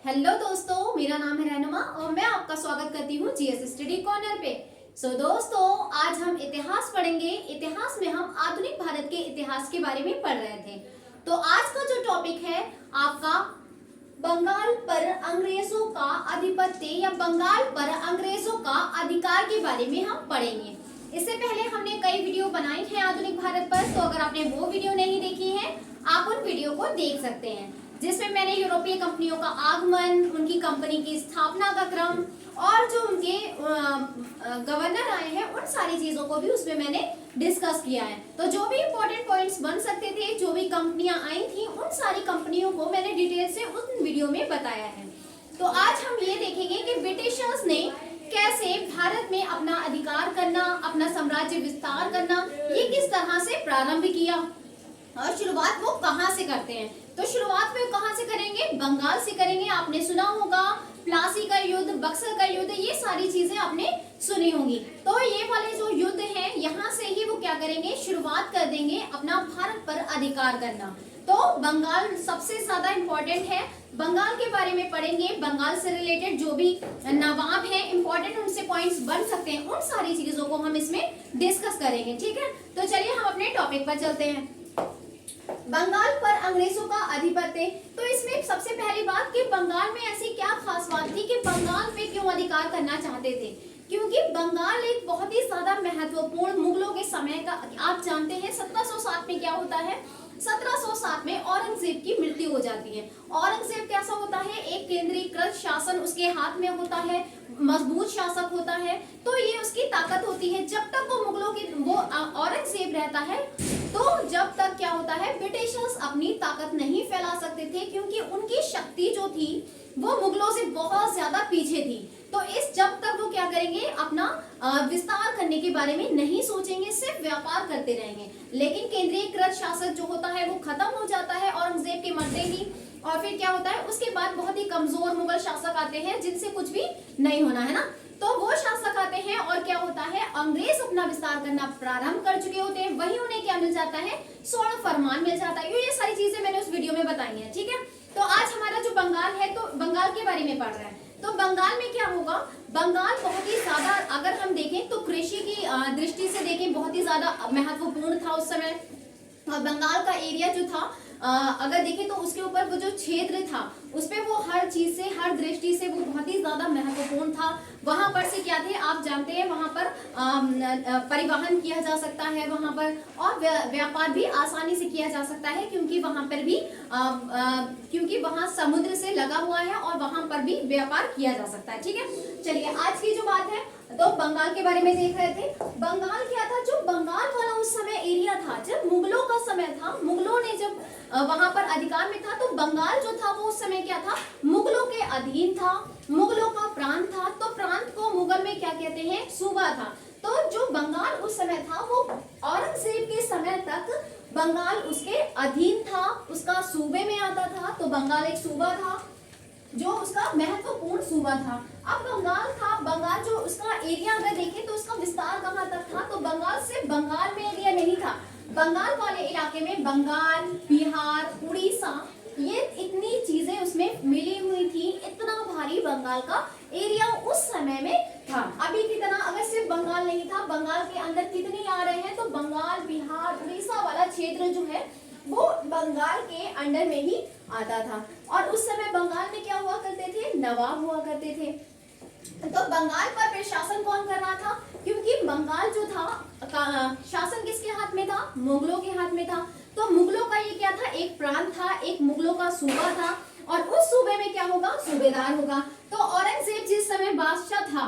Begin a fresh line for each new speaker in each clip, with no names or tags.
Hello दोस्तों, मेरा नाम है रहनुमा और मैं आपका स्वागत करती हूँ जीएस स्टडी कॉर्नर पे। दोस्तों, आज हम इतिहास पढ़ेंगे। इतिहास में हम आधुनिक भारत के इतिहास के बारे में पढ़ रहे थे। तो आज का जो टॉपिक है आपका बंगाल पर अंग्रेजों का आधिपत्य या बंगाल पर अंग्रेजों का अधिकार के बारे में हम पढ़ेंगे। इससे पहले हमने कई वीडियो बनाई हैं आधुनिक भारत पर, तो अगर आपने वो वीडियो नहीं देखी है आप उन वीडियो को देख सकते हैं, जिसमें मैंने यूरोपीय कंपनियों का आगमन, उनकी कंपनी की स्थापना का क्रम और जो उनके गवर्नर आए हैं उन सारी चीजों को भी उसमें मैंने डिस्कस किया है। तो जो भी इंपॉर्टेंट पॉइंट्स बन सकते थे, जो भी कंपनियां आई थी, उन सारी कंपनियों को मैंने डिटेल से उस वीडियो में बताया है। तो आज हम ये देखेंगे कि ब्रिटिशर्स ने कैसे भारत में अपना अधिकार करना, अपना साम्राज्य विस्तार करना, ये किस तरह से प्रारंभ किया और शुरुआत वो कहाँ से करते हैं। तो शुरुआत में कहाँ से करेंगे? बंगाल से करेंगे। आपने सुना होगा प्लासी का युद्ध, बक्सर का युद्ध, ये सारी चीजें आपने सुनी होंगी। तो ये वाले जो युद्ध है, यहाँ से ही वो क्या करेंगे, शुरुआत कर देंगे अपना भारत पर अधिकार करना। तो बंगाल सबसे ज्यादा इंपॉर्टेंट है। बंगाल के बारे में पढ़ेंगे। बंगाल से रिलेटेड जो भी नवाब हैं, इंपॉर्टेंट उनसे पॉइंट्स बन सकते हैं, उन सारी चीजों को हम इसमें डिस्कस करेंगे। ठीक है, तो चलिए हम अपने टॉपिक पर चलते हैं। बंगाल पर अंग्रेजों का आधिपत्य। तो इसमें सबसे पहली बात कि बंगाल में ऐसी क्या खास बात थी कि बंगाल पे क्यों अधिकार करना चाहते थे? क्योंकि बंगाल एक बहुत ही ज्यादा महत्वपूर्ण मुगलों के समय का, आप जानते हैं 1707 में क्या होता है, 1707 में औरंगजेब की मृत्यु हो जाती है। औरंगजेब कैसा होता है, एक केंद्रीकृत शासन उसके हाथ में होता है, मजबूत शासक होता है, तो ये उसकी ताकत होती है। जब तक वो मुगलों की औरंगजेब रहता है, तो जब तक क्या होता है, ब्रिटिशर्स अपनी ताकत नहीं फैला सकते थे, क्योंकि उनकी शक्ति जो थी वो मुगलों से बहुत ज्यादा पीछे थी। तो जब तक वो क्या करेंगे, अपना विस्तार करने के बारे में नहीं सोचेंगे, सिर्फ व्यापार करते रहेंगे। लेकिन केंद्रीकृत शासक जो होता है वो खत्म हो जाता है औरंगजेब के मरते ही, और फिर क्या होता है, उसके बाद बहुत ही कमजोर मुगल शासक आते हैं जिनसे कुछ भी नहीं होना है ना। तो वो शासक आते हैं और क्या होता है, अंग्रेज अपना विस्तार करना प्रारंभ कर चुके होते हैं। वही उन्हें क्या मिल जाता है, स्वर्ण फरमान मिल जाता है। ये सारी चीजें मैंने उस वीडियो में बताई हैं। ठीक है, तो आज हमारा जो बंगाल है, तो बंगाल के बारे में पढ़ रहे हैं। तो बंगाल में क्या होगा, बंगाल बहुत ही ज्यादा, अगर हम देखें तो कृषि की दृष्टि से देखें बहुत ही ज्यादा महत्वपूर्ण था उस समय। और बंगाल का एरिया जो था, अगर देखें तो उसके ऊपर वो जो क्षेत्र था, उसपे वो हर चीज से, हर दृष्टि से वो बहुत ही ज्यादा महत्वपूर्ण था। वहां पर से क्या थे, आप जानते हैं, वहां पर परिवहन किया जा सकता है वहां पर, और व्यापार भी आसानी से किया जा सकता है, क्योंकि वहां पर भी क्योंकि वहां समुद्र से लगा हुआ है और वहां पर भी व्यापार किया जा सकता है। ठीक है, चलिए आज की जो बात है, तो बंगाल के बारे में देख रहे थे। बंगाल क्या था, जो बंगाल वाला उस समय एरिया था, जब मुगलों का समय था, मुगलों ने जब वहां पर अधिकार में था, तो बंगाल जो था वो उस समय क्या था, मुगलों के अधीन था, मुगलों का प्रांत था। तो प्रांत को मुगल में क्या कहते हैं, सूबा था। तो जो बंगाल उस समय था, वो औरंगजेब के समय तक बंगाल उसके अधीन था, उसका सूबे में आता था। तो बंगाल एक सूबा था, जो उसका महत्वपूर्ण सूबा था। अब बंगाल था, बंगाल जो उसका एरिया अगर देखें तो उसका विस्तार कहाँ तक था, तो बंगाल सिर्फ बंगाल में एरिया नहीं था, बंगाल वाले इलाके में बंगाल, बिहार, उड़ीसा, ये इतनी चीजें उसमें मिली हुई थी। इतना भारी बंगाल का एरिया उस समय में था। अभी की तरह अगर सिर्फ बंगाल नहीं था, बंगाल के अंदर कितने आ रहे हैं, तो बंगाल, बिहार, उड़ीसा वाला क्षेत्र जो है वो बंगाल के अंडर में ही आता था। और उस समय बंगाल में क्या हुआ करते थे, नवाब हुआ करते थे। तो बंगाल पर प्रशासन कौन कर रहा था, क्योंकि बंगाल जो था, शासन किसके हाथ में था, मुगलों के हाथ में था। तो मुगलों का ये क्या था, एक प्रांत था, एक मुगलों का सूबा था, और उस सूबे में क्या होगा, सूबेदार होगा। तो औरंगजेब जिस समय बादशाह था,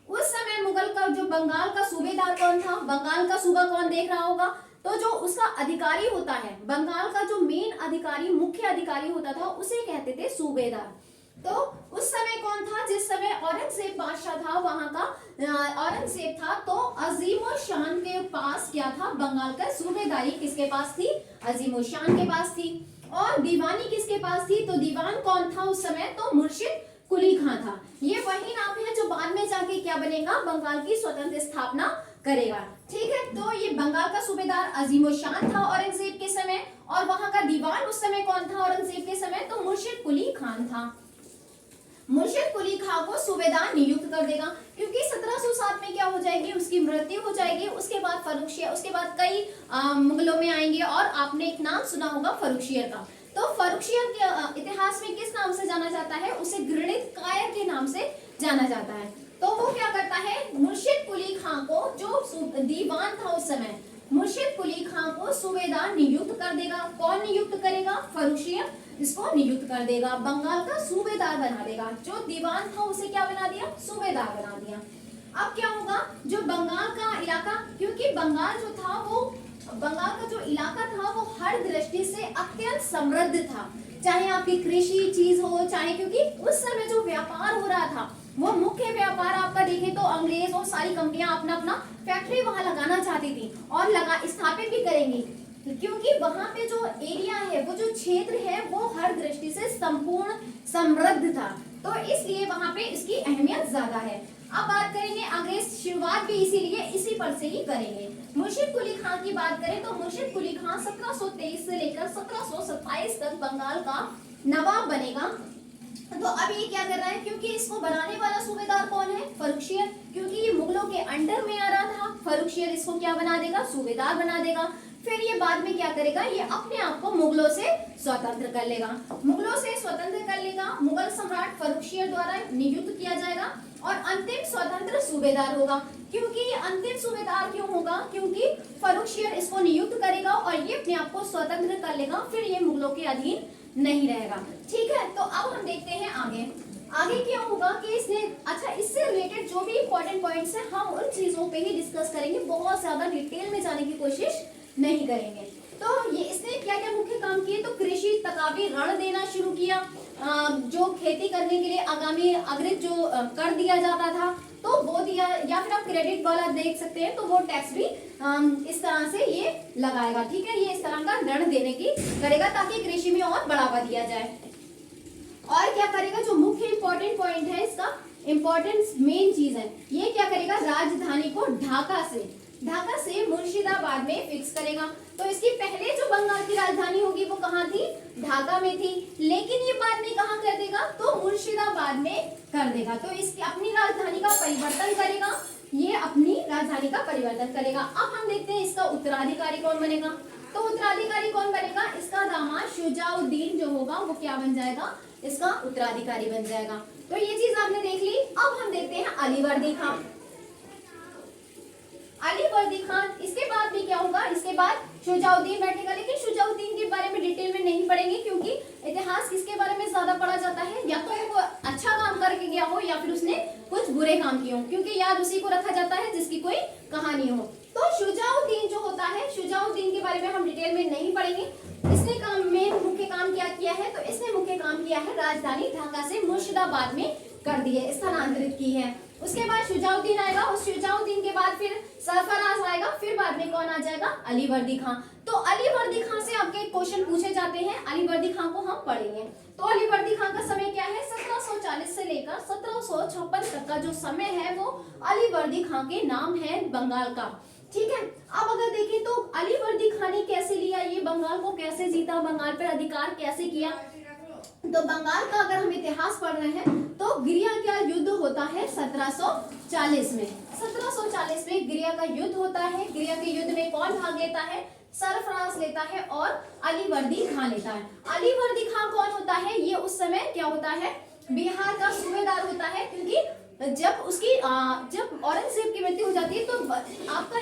उस समय मुगल का जो बंगाल का सूबेदार कौन था, बंगाल का सूबा कौन देख रहा होगा, तो जो उसका अधिकारी होता है, बंगाल का जो मेन अधिकारी, मुख्य अधिकारी होता था, उसे कहते थे सूबेदार। तो उस समय कौन था, जिस समय औरंगजेब बादशाह था, वहां का औरंगजेब था, तो अजीम शान के पास क्या था, बंगाल का सूबेदारी किसके पास थी, अजीम शान के पास थी। और दीवानी किसके पास थी, तो दीवान कौन था उस समय, तो मुर्शिद कुली खां था। ये वही नाम है जो बाद में जाके क्या बनेगा, बंगाल की स्वतंत्र स्थापना करेगा। ठीक है, तो ये बंगाल का सूबेदार अजीम शान था औरंगजेब के समय, और वहां का दीवान उस समय कौन था औरंगजेब के समय, तो मुर्शिद कुली खान था। मुर्शिद कुली खां को सूबेदार नियुक्त कर देगा, क्योंकि 1707 में क्या हो जाएगी, उसकी मृत्यु हो जाएगी। उसके बाद फर्रुखशियर, उसके बाद कई मुगलों में आएंगे और आपने एक नाम सुना होगा फर्रुखशियर का। तो फर्रुखशियर के इतिहास में किस नाम से जाना जाता है, उसे घृणित कायर के नाम से जाना जाता है। तो वो क्या करता है, मुर्शिद कुली खां को, जो दीवान था उस समय, मुर्शिद कुली खां को सूबेदार नियुक्त कर देगा। कौन नियुक्त करेगा, फर्रुखशियर इसको नियुक्त कर देगा, बंगाल का सूबेदार बना देगा। जो दीवान था उसे क्या बना दिया, सूबेदार बना दिया। अब क्या होगा, जो बंगाल का इलाका, क्योंकि बंगाल जो था वो, बंगाल का जो इलाका था वो हर दृष्टि से अत्यंत समृद्ध था, चाहे आपकी कृषि चीज हो, चाहे, क्योंकि उस समय जो व्यापार हो रहा था वो मुख्य व्यापार आपका देखें तो अंग्रेज और सारी कंपनियां अपना अपना फैक्ट्री वहां लगाना चाहती थी और स्थापित भी करेंगी, क्योंकि वहां पे जो एरिया है, वो जो क्षेत्र है वो हर दृष्टि से संपूर्ण समृद्ध था, तो इसलिए वहां पे इसकी अहमियत ज्यादा है। अब बात करेंगे अंग्रेज, शुरुआत भी इसीलिए इसी पर से ही करेंगे। मुर्शिद कुली खां की बात करें तो मुर्शिद कुली खां 1723 से लेकर 1727 तक बंगाल का नवाब बनेगा। तो अब ये क्या कर रहा है, क्योंकि इसको बनाने वाला सूबेदार कौन है, फर्रुखशियर, क्योंकि ये मुगलों के अंडर में आ रहा था। फर्रुखशियर इसको क्या बना देगा, सूबेदार बना देगा। फिर ये बाद में क्या करेगा, ये अपने आप को मुगलों से स्वतंत्र कर लेगा, मुगलों से स्वतंत्र कर लेगा। मुगल सम्राट फर्रुखशियर द्वारा नियुक्त किया जाएगा और अंतिम स्वतंत्र सूबेदार होगा। क्योंकि ये अंतिम सूबेदार क्यों होगा, क्योंकि फर्रुखशियर इसको नियुक्त करेगा और ये अपने आप को स्वतंत्र कर लेगा, फिर ये मुगलों के अधीन नहीं रहेगा। ठीक है, तो अब हम देखते हैं आगे आगे क्या होगा कि इसने, अच्छा, इससे रिलेटेड जो भी इंपॉर्टेंट पॉइंट्स हैं हम उन चीजों पे ही डिस्कस करेंगे, बहुत ज्यादा डिटेल में जाने की कोशिश नहीं करेंगे। तो ये इसने क्या क्या मुख्य काम किए, तो कृषि तकावी ऋण देना शुरू किया, जो खेती करने के लिए आगामी अग्रिम जो कर दिया जाता था तो वो दिया, या फिर आप क्रेडिट वाला देख सकते हैं, तो वो टैक्स भी इस तरह से ये लगाएगा। ठीक है, ये इस तरह का ऋण देने की करेगा ताकि कृषि में और बढ़ावा दिया जाए। और क्या करेगा, जो मुख्य इंपॉर्टेंट पॉइंट है, इसका इंपॉर्टेंट मेन चीज है, ये क्या करेगा, राजधानी को ढाका से मुर्शिदाबाद में फिक्स करेगा। तो इसकी पहले जो बंगाल की राजधानी होगी वो कहाँ थी, ढाका में थी, लेकिन ये बाद में कहाँ कर देगा, तो मुर्शिदाबाद में कर देगा। तो इसकी अपनी राजधानी का परिवर्तन करेगा, ये अपनी राजधानी का परिवर्तन करेगा। अब हम देखते हैं इसका उत्तराधिकारी कौन बनेगा। तो उत्तराधिकारी कौन बनेगा, इसका दामाद शुजाउद्दीन जो होगा वो क्या बन जाएगा, इसका उत्तराधिकारी बन जाएगा। तो ये चीज आपने देख ली। अब हम देखते हैं अलीवर्दी खां। अलीवर्दी खान, इसके बाद भी क्या होगा, इसके बाद शुजाउद्दीन बैठेगा, लेकिन शुजाउद्दीन के बारे में डिटेल में नहीं पढ़ेंगे, क्योंकि इतिहास किसके बारे में ज्यादा पढ़ा जाता है, या तो वो अच्छा काम करके गया हो या फिर उसने कुछ बुरे काम किए हो, क्योंकि याद उसी को रखा जाता है जिसकी कोई कहानी हो। तो शुजाउद्दीन जो होता है, शुजाउद्दीन के बारे में हम डिटेल में नहीं पढ़ेंगे। इसने मुख्य काम क्या किया है, तो इसने मुख्य काम किया है राजधानी ढाका से मुर्शिदाबाद में कर दी है, स्थानांतरित की है। उसके बाद शुजाउद्दीन आएगा, उस शुजाउद्दीन के बाद फिर सरफराज आएगा, फिर बाद में कौन आ जाएगा, अलीवर्दी खां। तो अलीवर्दी खां से आपके क्वेश्चन पूछे जाते हैं, अलीवर्दी खां को हम पढ़ेंगे। तो अलीवर्दी खां का समय क्या है, 1740 से लेकर 1756 तक का जो समय है वो अलीवर्दी खां के नाम है बंगाल का। ठीक है, अब अगर देखें तो अलीवर्दी खां ने कैसे लिया, ये बंगाल को कैसे जीता, बंगाल पर अधिकार कैसे किया। तो बंगाल का अगर हम इतिहास पढ़ रहे हैं तो गिरिया का युद्ध होता है 1740 में। 1740 में गिरिया का युद्ध होता है। गिरिया के युद्ध में कौन भाग लेता है, सरफराज लेता है और अलीवर्दी खां लेता है। अलीवर्दी खां कौन होता है, ये उस समय क्या होता है, बिहार का सूबेदार होता है, क्योंकि जब औरंगजेब की मृत्यु हो जाती है तो आपका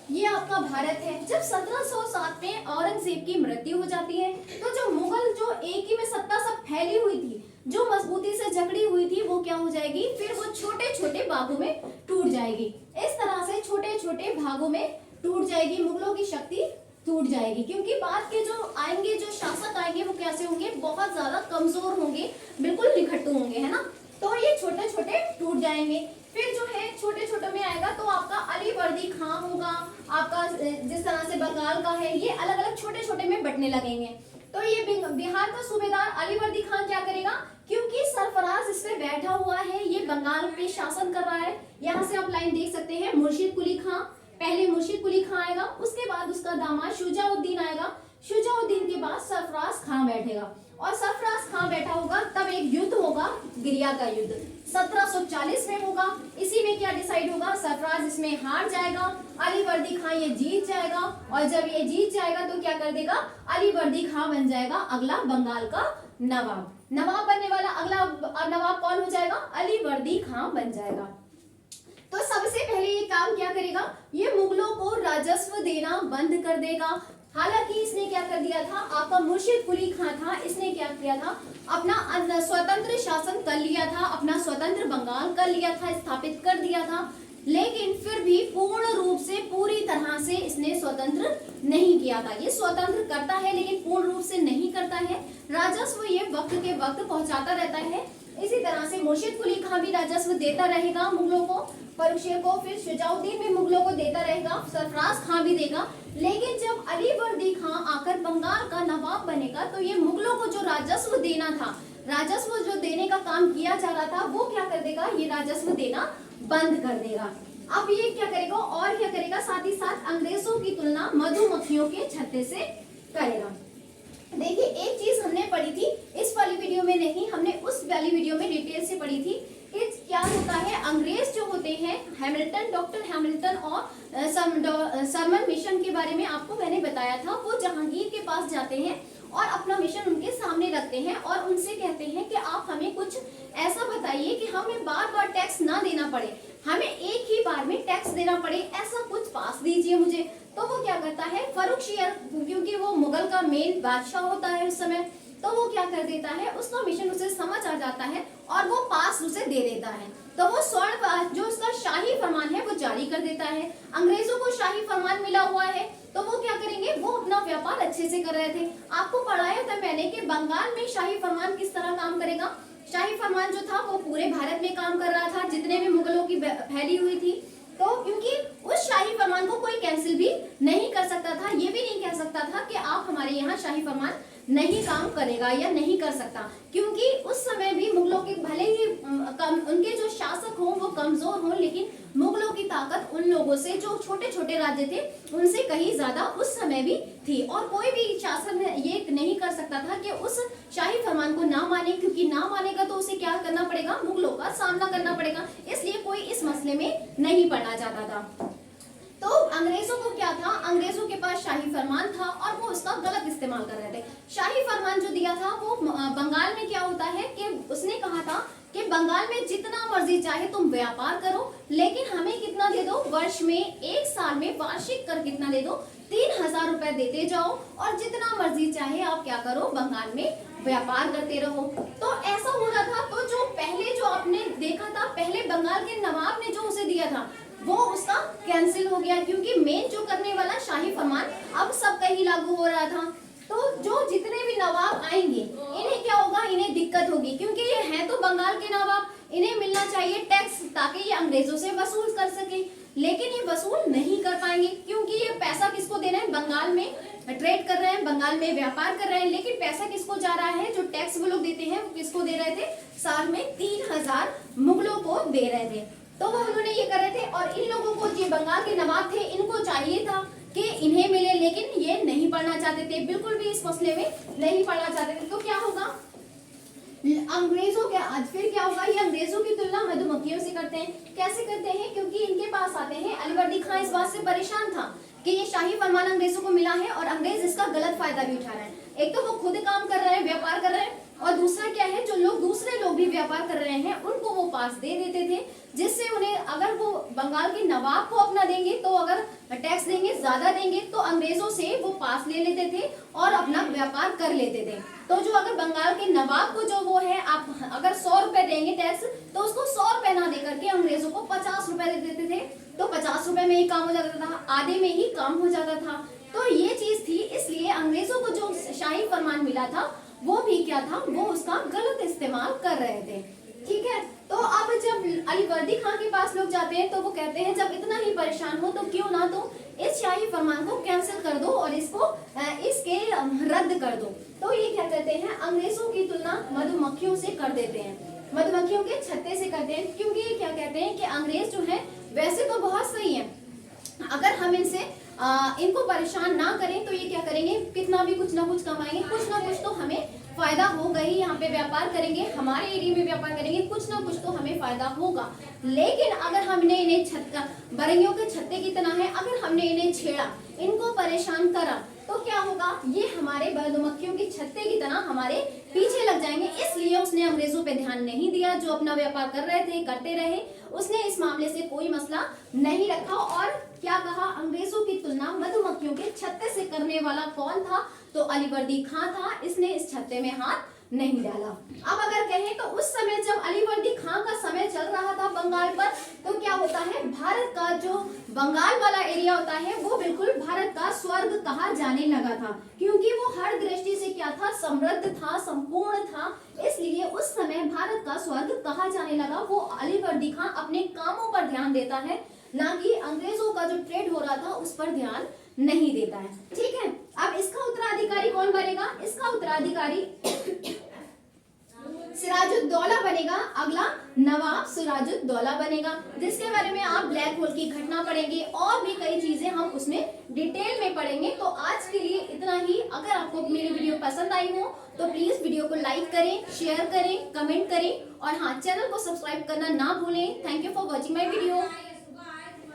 ये आपका भारत है। जब 1707 में औरंगजेब की मृत्यु हो जाती है तो जो मुगल जो एक ही में सत्ता सब फैली हुई थी, जो मजबूती से जकड़ी हुई थी, वो क्या हो जाएगी, फिर वो छोटे छोटे भागों में टूट जाएगी। इस तरह से छोटे छोटे भागों में टूट जाएगी, मुगलों की शक्ति टूट जाएगी, क्योंकि बाद के जो आएंगे, जो शासक आएंगे वो कैसे होंगे, बहुत ज्यादा कमजोर होंगे, बिल्कुल निखट्टू होंगे, है ना। तो ये छोटे छोटे टूट जाएंगे। फिर जो है छोटे छोटे में आएगा तो आपका अलीवर्दी खां होगा, आपका जिस तरह से बंगाल का है, ये अलग अलग छोटे छोटे में बंटने लगेंगे। तो ये बिहार का सूबेदार अलीवर्दी खां क्या करेगा, क्योंकि सरफराज इस पे बैठा हुआ है, ये बंगाल पे शासन कर रहा है। यहाँ से आप लाइन देख सकते हैं, मुर्शिद कुली खां, पहले मुर्शिद कुली खां आएगा, उसके बाद उसका दामाद शुजाउद्दीन आएगा, शुजाउद्दीन के बाद सरफराज खां बैठेगा, और सरफराज खां बैठा होगा तब एक युद्ध होगा, गिरिया का युद्ध 1740 में होगा। इसी में क्या डिसाइड होगा, सरफराज इसमें हार जाएगा, अलीवर्दी खां ये जीत जाएगा, और जब ये जीत जाएगा तो क्या कर देगा, अलीवर्दी खां बन जाएगा अगला बंगाल का नवाब। नवाब बनने वाला अगला नवाब कौन हो जाएगा, अलीवर्दी खां बन जाएगा। तो सबसे पहले ये काम क्या करेगा, ये मुगलों को राजस्व देना बंद कर देगा। हालांकि इसने क्या कर दिया था, आपका मुर्शिद कुली खां था, इसने क्या किया था, अपना स्वतंत्र शासन कर लिया था, अपना स्वतंत्र बंगाल कर लिया था, स्थापित कर दिया था, लेकिन फिर भी पूर्ण रूप से पूरी तरह से इसने स्वतंत्र नहीं किया था। ये स्वतंत्र करता है लेकिन पूर्ण रूप से नहीं करता है, राजस्व ये वक्त के वक्त पहुंचाता रहता है। इसी तरह से मुर्शिद कुली खां भी राजस्व देता रहेगा मुगलों को, फर्रुखियत को, फिर शुजाउद्दीन भी मुगलों को देता रहेगा, सरफराज खां भी देगा। लेकिन जब अलीवर्दी खां आकर बंगाल का नवाब बनेगा तो ये मुगलों को जो राजस्व देना था, राजस्व जो देने का काम किया जा रहा था, वो क्या कर देगा, ये राजस्व देना बंद कर देगा। अब ये क्या करेगा, और क्या करेगा, साथ ही साथ अंग्रेजों की तुलना मधुमक्खियों के छत्ते से करेगा। देखिए एक चीज हमने पढ़ी थी, इस वाली वीडियो में नहीं, हमने उस वाली वीडियो में डिटेल से पढ़ी थी। क्या होता है, अंग्रेज जो होते हैं, हैमिल्टन, डॉक्टर हैमिल्टन और सरमन मिशन के बारे में आपको मैंने बताया था। वो जहांगीर के पास जाते हैं और अपना मिशन उनके सामने रखते हैं और उनसे कहते हैं कि आप हमें कुछ ऐसा बताइए कि हमें बार बार टैक्स ना देना पड़े, हमें एक ही बार में टैक्स देना पड़े, ऐसा कुछ पास दीजिए मुझे। तो वो क्या करता है, फर्रुखियत, क्योंकि वो मुगल का मेन बादशाह होता है उस समय, तो वो क्या कर देता है, उसका मिशन उसे समझ आ जाता है और वो पास उसे दे देता है। तो वो स्वर्ण जो उसका शाही फरमान है वो जारी कर देता है। अंग्रेजों को शाही फरमान मिला हुआ है तो वो क्या करेंगे, वो अपना व्यापार अच्छे से कर रहे थे। आपको पढ़ाया था मैंने कि बंगाल में शाही फरमान किस तरह काम करेगा। शाही फरमान जो था वो पूरे भारत में काम कर रहा था, जितने भी मुगलों की फैली हुई थी। तो क्योंकि उस शाही फरमान को कोई कैंसिल भी नहीं कर सकता था, ये भी नहीं कह सकता था कि आप हमारे यहाँ शाही फरमान नहीं काम करेगा या नहीं कर सकता, क्योंकि उस समय भी मुगलों के भले ही उनके जो शासक हों वो कमजोर हों, लेकिन मुगलों की ताकत उन लोगों से जो छोटे छोटे राज्य थे उनसे कहीं ज्यादा उस समय भी थी, और कोई भी शासक ये नहीं कर सकता था कि उस शाही फरमान को ना माने, क्योंकि ना मानेगा तो उसे क्या करना पड़ेगा, मुगलों का सामना करना पड़ेगा। इसलिए कोई इस मसले में नहीं पड़ना चाहता था। तो अंग्रेजों को क्या था, अंग्रेजों के पास शाही फरमान था और वो उसका गलत इस्तेमाल कर रहे थे। शाही फरमान जो दिया था वो बंगाल में क्या होता है कि उसने कहा था कि बंगाल में जितना मर्जी चाहे तुम व्यापार करो, लेकिन हमें कितना दे दो, वर्ष में, एक साल में वार्षिक कर कितना दे दो, 3000 रुपए देते जाओ, और जितना मर्जी चाहे आप क्या करो, बंगाल में व्यापार करते रहो। तो ऐसा हो रहा था। तो जो पहले जो आपने देखा था, पहले बंगाल के नवाब ने जो उसे दिया था वो उसका कैंसिल हो गया, क्योंकि मेन जो करने वाला शाही फरमान अब सबका ही लागू हो रहा था। तो जो जितने भी नवाब आएंगे इन्हें क्या होगा, इन्हें दिक्कत होगी, क्योंकि ये है तो बंगाल के नवाब, इन्हें मिलना चाहिए टैक्स ताकि ये अंग्रेजों से वसूल कर सके, लेकिन ये वसूल नहीं कर पाएंगे, क्योंकि ये पैसा किसको दे रहे हैं, बंगाल में ट्रेड कर रहे हैं, बंगाल में व्यापार कर रहे हैं, लेकिन पैसा किसको जा रहा है, जो टैक्स वो लोग देते हैं वो किसको दे रहे थे, साल में 3000 मुगलों को दे रहे थे। तो वो उन्होंने ये कर रहे थे, और इन लोगों को जो बंगाल के नवाब थे इनको चाहिए था कि इन्हें मिले, लेकिन ये नहीं पढ़ना चाहते थे, बिल्कुल भी इस मसले में नहीं पढ़ना चाहते थे। तो क्या होगा, अंग्रेजों के आज फिर क्या होगा, ये अंग्रेजों की तुलना मधुमक्खियों से करते हैं। कैसे करते हैं, क्योंकि इनके पास आते हैं, अलीवर्दी खां इस बात से परेशान था कि ये शाही फरमान अंग्रेजों को मिला है और अंग्रेज इसका गलत फायदा भी उठा रहे हैं। एक तो वो खुद काम कर रहे हैं, व्यापार कर रहे हैं, और दूसरा क्या है, जो लोग दूसरे लोग भी व्यापार कर रहे हैं उनको वो पास दे देते थे, जिससे उन्हें अगर वो बंगाल के नवाब को अपना देंगे तो अगर टैक्स देंगे, ज्यादा देंगे, तो अंग्रेजों से वो पास ले लेते थे और अपना व्यापार कर लेते थे। तो जो अगर बंगाल के नवाब को जो वो है, आप अगर 100 रुपए देंगे टैक्स, तो उसको 100 रुपए ना दे करके अंग्रेजों को 50 रुपए दे देते थे। तो 50 रुपए में ही काम हो जाता था, आधे में ही काम हो जाता था। तो ये चीज थी, इसलिए अंग्रेजों को जो शाही फरमान मिला था वो भी क्या था, वो उसका गलत इस्तेमाल कर रहे थे। ठीक है, तो अब जब अलीवर्दी खां के पास लोग जाते हैं तो वो कहते हैं जब इतना ही परेशान हो तो क्यों ना तो इस शाही फरमान को कैंसिल कर दो और इसके रद्द कर दो। तो ये क्या कहते हैं, अंग्रेजों की तुलना मधुमक्खियों से कर देते हैं, मधुमक्खियों के छत्ते से करते हैं, क्योंकि ये क्या कहते हैं कि अंग्रेज जो है वैसे तो बहुत सही है, अगर हम इनको परेशान ना करें तो ये क्या करेंगे, कितना भी कुछ ना कुछ कमाएंगे, कुछ ना कुछ तो हमें फायदा होगा ही। यहाँ पे व्यापार करेंगे, हमारे एरिया में व्यापार करेंगे, कुछ ना कुछ तो हमें फायदा होगा। लेकिन अगर हमने इन्हें बरइयों के छत्ते की तरह है, अगर हमने इन्हें छेड़ा, इनको परेशान करा, तो क्या होगा, ये हमारे मधुमक्खियों के छत्ते की तरह हमारे पीछे लग जाएंगे। इसलिए उसने अंग्रेजों पे ध्यान नहीं दिया, जो अपना व्यापार कर रहे थे, करते रहे। उसने इस मामले से कोई मसला नहीं रखा और क्या कहा, अंग्रेजों की तुलना मधुमक्खियों के छत्ते से करने वाला कौन था, तो अलीवर्दी खां था। इसने इस छत्ते में हाथ नहीं डाला। अब अगर कहें तो उस समय जब अलीवर्दी खां का समय चल रहा था बंगाल पर, तो क्या होता है, भारत का जो बंगाल वाला एरिया होता है वो बिल्कुल भारत का स्वर्ग कहा जाने लगा था, क्योंकि वो हर दृष्टि से क्या था, समृद्ध था, संपूर्ण था। इसलिए उस समय भारत का स्वर्ग कहा जाने लगा। वो अलीवर्दी खां अपने कामों पर ध्यान देता है, ना कि अंग्रेजों का जो ट्रेड हो रहा था उस पर ध्यान नहीं देता है। ठीक है, अब इसका उत्तराधिकारी कौन बनेगा, इसका उत्तराधिकारी सिराजुद्दौला बनेगा। अगला नवाब सिराजुद्दौला बनेगा, जिसके बारे में आप ब्लैक होल की घटना पढ़ेंगे और भी कई चीजें हम उसमें डिटेल में पढ़ेंगे। तो आज के लिए इतना ही। अगर आपको मेरी वीडियो पसंद आई हो तो प्लीज वीडियो को लाइक करें, शेयर करें, कमेंट करें और हाँ, चैनल को सब्सक्राइब करना ना भूलें। Thank you for watching my video.